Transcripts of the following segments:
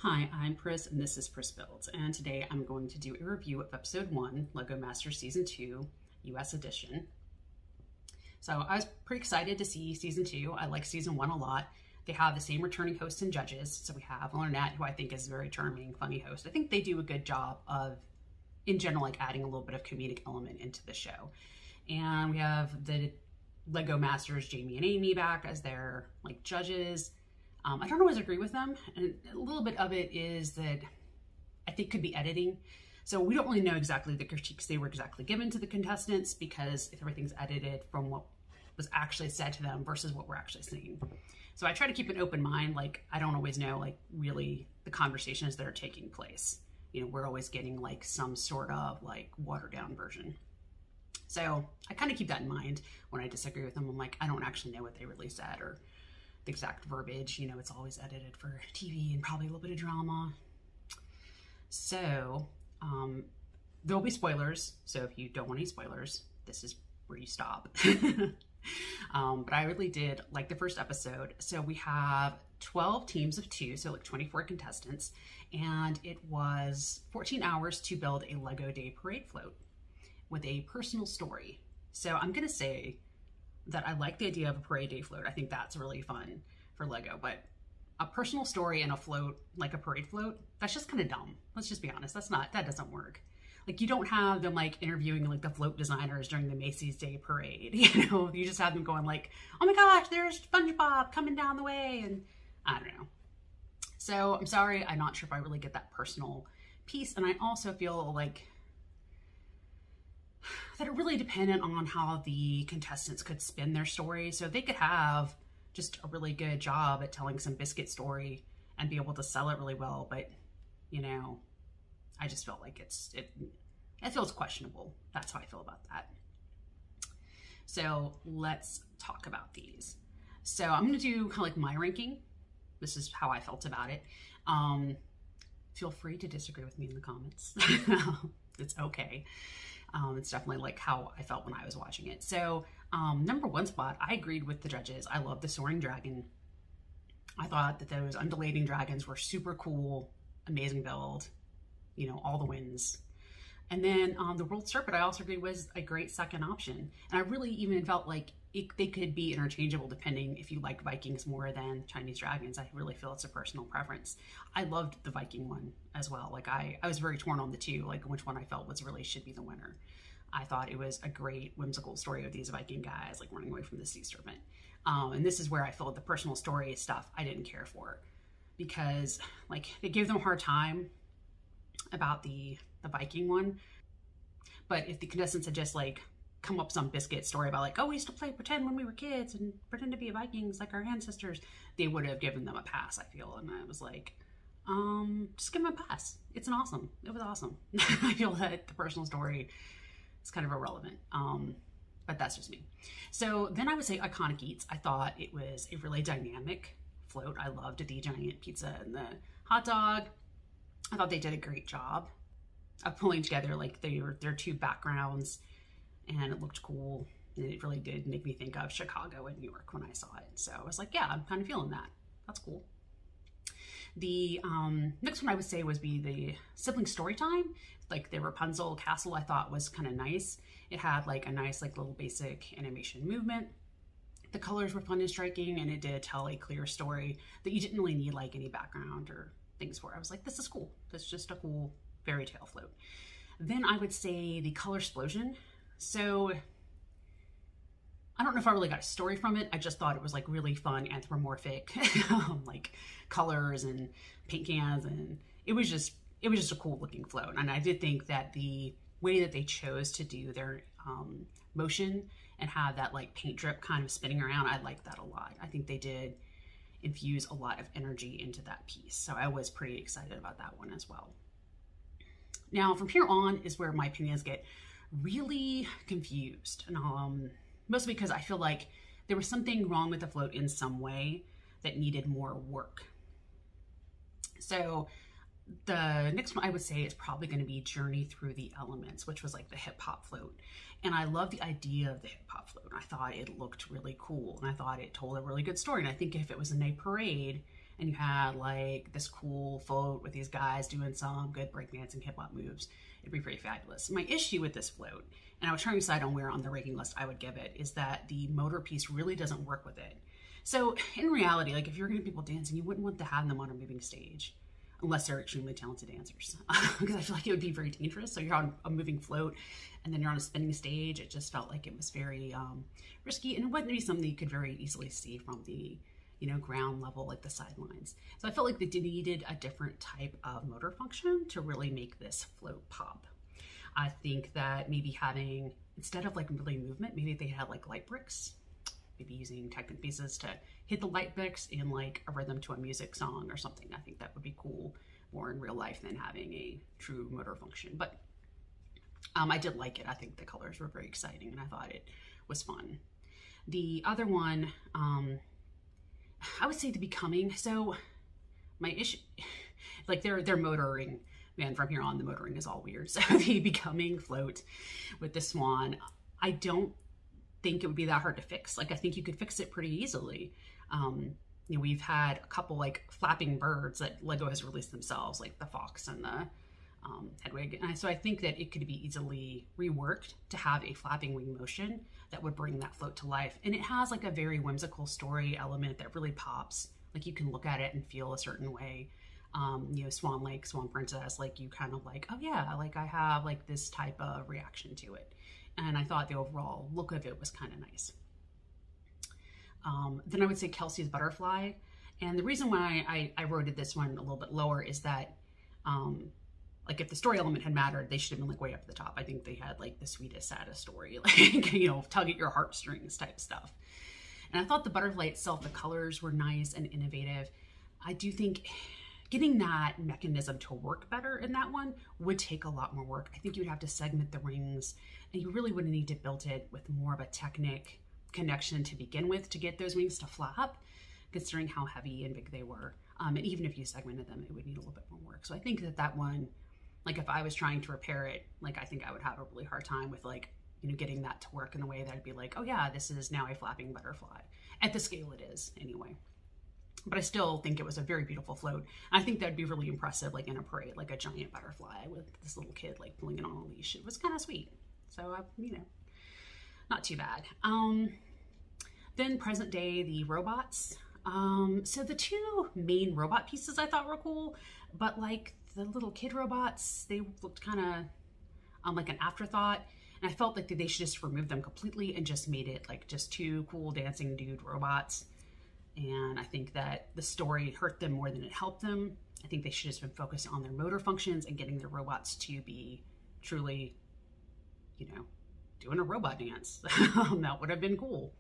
Hi, I'm Pris and this is Pris Builds, and today I'm going to do a review of episode 1, LEGO Masters Season 2, US Edition. So I was pretty excited to see Season 2. I like Season 1 a lot. They have the same returning hosts and judges. So we have Lornette, who I think is a very charming, funny host. I think they do a good job of, in general, like adding a little bit of comedic element into the show. And we have the LEGO Masters, Jamie and Amy, back as their like judges. I don't always agree with them, and a little bit of it is that I think could be editing. So we don't really know exactly the critiques they were exactly given to the contestants, because if everything's edited from what was actually said to them versus what we're actually seeing. So I try to keep an open mind. Like, I don't always know like really the conversations that are taking place. You know, we're always getting like some sort of like watered down version. So I kind of keep that in mind when I disagree with them. I'm like, I don't actually know what they really said or the exact verbiage. You know, it's always edited for TV and probably a little bit of drama. So there'll be spoilers. So if you don't want any spoilers, this is where you stop. But I really did like the first episode. So we have 12 teams of 2, so like 24 contestants, and it was 14 hours to build a LEGO Day Parade float with a personal story. So I'm gonna say that I like the idea of a parade day float. I think that's really fun for LEGO, but a personal story and a float, like a parade float, that's just kind of dumb. Let's just be honest. That doesn't work. Like, you don't have them like interviewing like the float designers during the Macy's Day Parade. You know, you just have them going like, oh my gosh, there's SpongeBob coming down the way. And I don't know. So I'm sorry. I'm not sure if I really get that personal piece. And I also feel like that it really depended on how the contestants could spin their story. So they could have just a really good job at telling some biscuit story and be able to sell it really well. But, you know, I just felt like it feels questionable. That's how I feel about that. So let's talk about these. So I'm going to do kind of like my ranking. This is how I felt about it. Feel free to disagree with me in the comments. It's okay. It's definitely like how I felt when I was watching it. So number 1 spot, I agreed with the judges. I love the soaring dragon. I thought that those undulating dragons were super cool, amazing build, you know, all the wins. And then the world serpent, I also agreed was a great second option. And I really even felt like they could be interchangeable depending if you like Vikings more than Chinese dragons. I really feel it's a personal preference. I loved the Viking one as well. Like I was very torn on the two, like which one I felt was really should be the winner. I thought it was a great whimsical story of these Viking guys like running away from the sea serpent. And this is where I felt the personal story stuff I didn't care for, because like they gave them a hard time about the Viking one. But if the contestants had just like come up with some biscuit story about like, oh, we used to play pretend when we were kids and pretend to be Vikings like our ancestors, they would have given them a pass, I feel. And I was like, just give them a pass. It was awesome. I feel that the personal story is kind of irrelevant. But that's just me. So then I would say iconic eats. I thought it was a really dynamic float. I loved the giant pizza and the hot dog. I thought they did a great job of pulling together like their 2 backgrounds, and it looked cool. And it really did make me think of Chicago and New York when I saw it. So I was like, yeah, I'm kind of feeling that. That's cool. The next one I would say would be the sibling story time. Like the Rapunzel castle, I thought was kind of nice. It had like a nice like little basic animation movement. The colors were fun and striking, and it did tell a clear story that you didn't really need like any background or things for. I was like, this is cool. That's just a cool fairy tale float. Then I would say the color explosion. So I don't know if I really got a story from it. I just thought it was like really fun, anthropomorphic, like colors and paint cans, and it was just a cool looking float. And I did think that the way that they chose to do their motion and have that like paint drip kind of spinning around, I liked that a lot. I think they did infuse a lot of energy into that piece. So I was pretty excited about that one as well. Now from here on is where my opinions get really confused. And mostly because I feel like there was something wrong with the float in some way that needed more work. So the next one I would say is probably going to be Journey Through the Elements, which was like the hip hop float. And I love the idea of the hip hop float. I thought it looked really cool, and I thought it told a really good story. And I think if it was in a parade and you had like this cool float with these guys doing some good breakdancing hip hop moves, it'd be pretty fabulous. My issue with this float, and I was trying to decide on where on the ranking list I would give it, is that the motor piece really doesn't work with it. So in reality, like if you're gonna have people dancing, you wouldn't want to have them on a moving stage unless they're extremely talented dancers, because I feel like it would be very dangerous. So you're on a moving float and then you're on a spinning stage. It just felt like it was very risky, and it wouldn't be something you could very easily see from the ground level, like the sidelines. So I felt like they needed a different type of motor function to really make this float pop. I think that maybe having, instead of like really movement, maybe they had like light bricks, maybe using technic pieces to hit the light bricks in like a rhythm to a music song or something. I think that would be cool more in real life than having a true motor function. But I did like it. I think the colors were very exciting and I thought it was fun. The other one, I would say the Becoming. So my issue, like their motoring, man, from here on the motoring is all weird. So the Becoming float with the swan, I don't think it would be that hard to fix. Like I think you could fix it pretty easily. We've had a couple like flapping birds that Lego has released themselves, like the fox and the Hedwig. And so I think that it could be easily reworked to have a flapping wing motion that would bring that float to life. And it has like a very whimsical story element that really pops. Like you can look at it and feel a certain way. Swan Lake, Swan Princess, like you kind of like, oh yeah, like I have like this type of reaction to it. And I thought the overall look of it was kind of nice. Then I would say Kelsey's Butterfly. And the reason why I rated this one a little bit lower is that like if the story element had mattered, they should have been like way up at the top. I think they had like the sweetest, saddest story, like, tug at your heartstrings type stuff. And I thought the butterfly itself, the colors were nice and innovative. I do think getting that mechanism to work better in that one would take a lot more work. I think you would have to segment the rings, and you really would need to build it with more of a technic connection to begin with to get those wings to flap, considering how heavy and big they were. And even if you segmented them, it would need a little bit more work. So I think that one, like if I was trying to repair it, like I think I would have a really hard time with like, getting that to work in a way that I'd be like, oh yeah, this is now a flapping butterfly at the scale it is anyway. But I still think it was a very beautiful float. I think that'd be really impressive, like in a parade, like a giant butterfly with this little kid like pulling it on a leash. It was kind of sweet. So, not too bad. Then present day, the robots. So the two main robot pieces I thought were cool, but like the little kid robots, they looked kind of like an afterthought. And I felt like they should just remove them completely and just made it like just two cool dancing dude robots. And I think that the story hurt them more than it helped them. I think they should have just been focused on their motor functions and getting their robots to be truly, doing a robot dance. That would have been cool.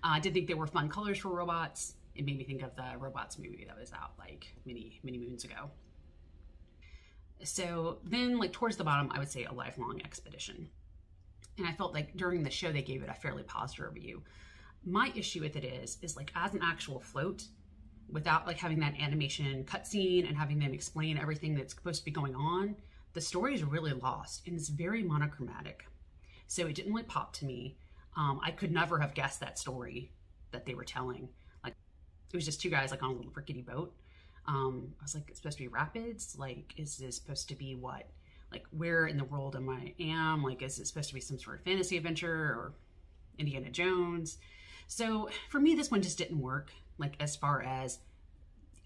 I did think they were fun colors for robots. It made me think of the Robots movie that was out like many moons ago. So then like towards the bottom, I would say A Lifelong Expedition. And I felt like during the show, they gave it a fairly positive review. My issue with it is like as an actual float, without like having that animation cutscene and having them explain everything that's supposed to be going on, the story is really lost and it's very monochromatic. So it didn't really pop to me. I could never have guessed that story that they were telling. Like it was just two guys like on a little rickety boat. I was like, it's supposed to be rapids. Like, is this supposed to be what? Like where in the world am? Like, is it supposed to be some sort of fantasy adventure or Indiana Jones? So for me, this one just didn't work. Like as far as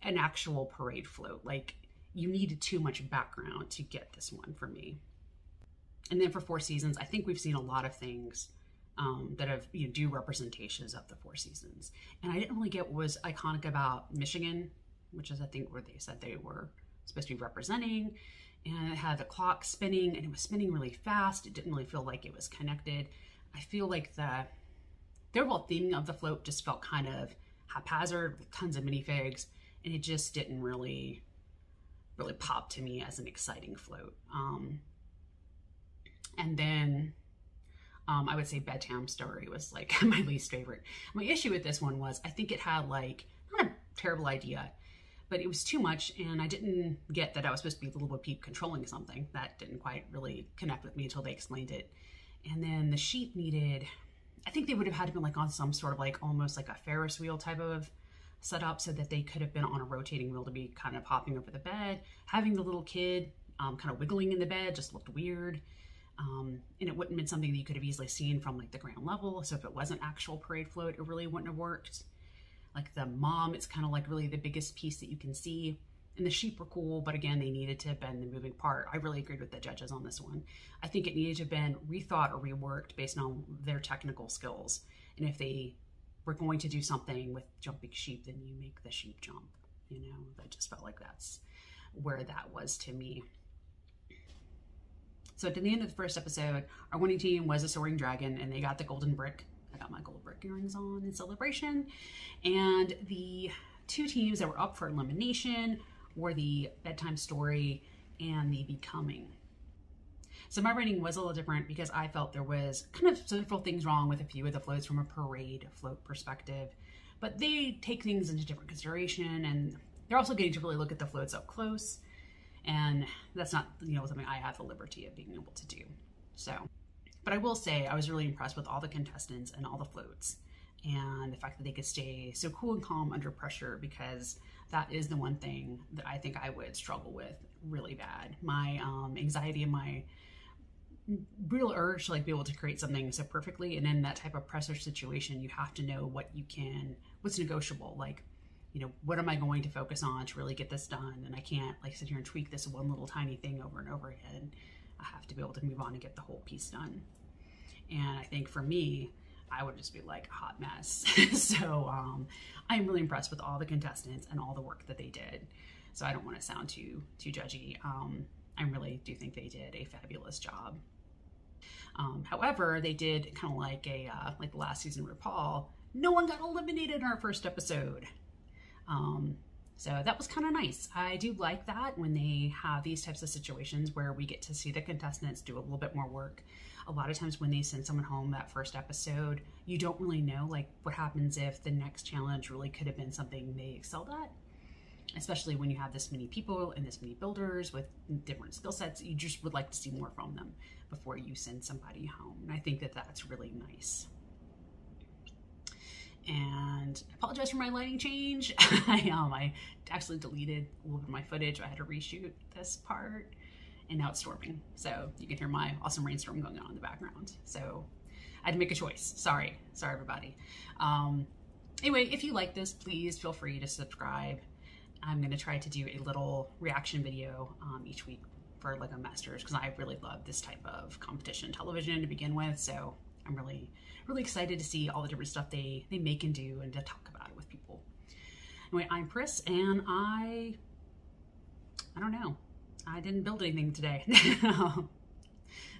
an actual parade float, like you needed too much background to get this one for me. And then for Four Seasons, I think we've seen a lot of things that have do representations of the Four Seasons. And I didn't really get what was iconic about Michigan, which is I think where they said they were supposed to be representing. And it had the clock spinning and it was spinning really fast. It didn't really feel like it was connected. I feel like the overall theming of the float just felt kind of haphazard with tons of minifigs, and it just didn't really pop to me as an exciting float. And then I would say Bedtime Story was like my least favorite. My issue with this one was I think it had like, not a terrible idea, but it was too much, and I didn't get that I was supposed to be the little Bo Peep controlling something. That didn't quite really connect with me until they explained it. And then the sheep needed, I think they would have had to be like on some sort of like almost like a Ferris wheel type of set up so that they could have been on a rotating wheel to be kind of hopping over the bed. Having the little kid kind of wiggling in the bed just looked weird. And it wouldn't have been something that you could have easily seen from like the ground level. So if it wasn't actual parade float, it really wouldn't have worked. Like the mom, it's kind of like really the biggest piece that you can see. And the sheep were cool, but again, they needed to bend the moving part. I really agreed with the judges on this one. I think it needed to have been rethought or reworked based on their technical skills. And if they were going to do something with jumping sheep, then you make the sheep jump. You know, I just felt like that's where that was to me. So at the end of the first episode, our winning team was a soaring dragon, and they got the golden brick. I got my gold brick earrings on in celebration. And the two teams that were up for elimination were the bedtime story and the becoming. So my rating was a little different because I felt there was kind of several things wrong with a few of the floats from a parade float perspective, but they take things into different consideration, and they're also getting to really look at the floats up close. And that's not, you know, something I have the liberty of being able to do. So, but I will say I was really impressed with all the contestants and all the floats, and the fact that they could stay so cool and calm under pressure, because that is the one thing that I think I would struggle with really bad. My anxiety and my real urge to like be able to create something so perfectly, and in that type of pressure situation, you have to know what you can, what's negotiable. Like, you know, what am I going to focus on to really get this done? And I can't like sit here and tweak this one little tiny thing over and over again. I have to be able to move on and get the whole piece done. And I think for me, I would just be like a hot mess. So I'm really impressed with all the contestants and all the work that they did. So I don't want to sound too judgy. I really do think they did a fabulous job. However, they did kind of like like the last season of RuPaul, no one got eliminated in our first episode. So that was kind of nice. I do like that when they have these types of situations where we get to see the contestants do a little bit more work. A lot of times when they send someone home that first episode, you don't really know like what happens if the next challenge really could have been something they excelled at. Especially when you have this many people and this many builders with different skill sets, you just would like to see more from them before you send somebody home. And I think that that's really nice. And I apologize for my lighting change. I actually deleted a little bit of my footage. I had to reshoot this part, and now it's storming. So you can hear my awesome rainstorm going on in the background. So I had to make a choice. Sorry everybody. Anyway, if you like this, please feel free to subscribe. I'm gonna try to do a little reaction video each week for LEGO Masters, because I really love this type of competition television to begin with. So I'm really excited to see all the different stuff they make and do, and to talk about it with people. Anyway, I'm Pris, and I don't know. I didn't build anything today.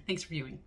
Thanks for viewing.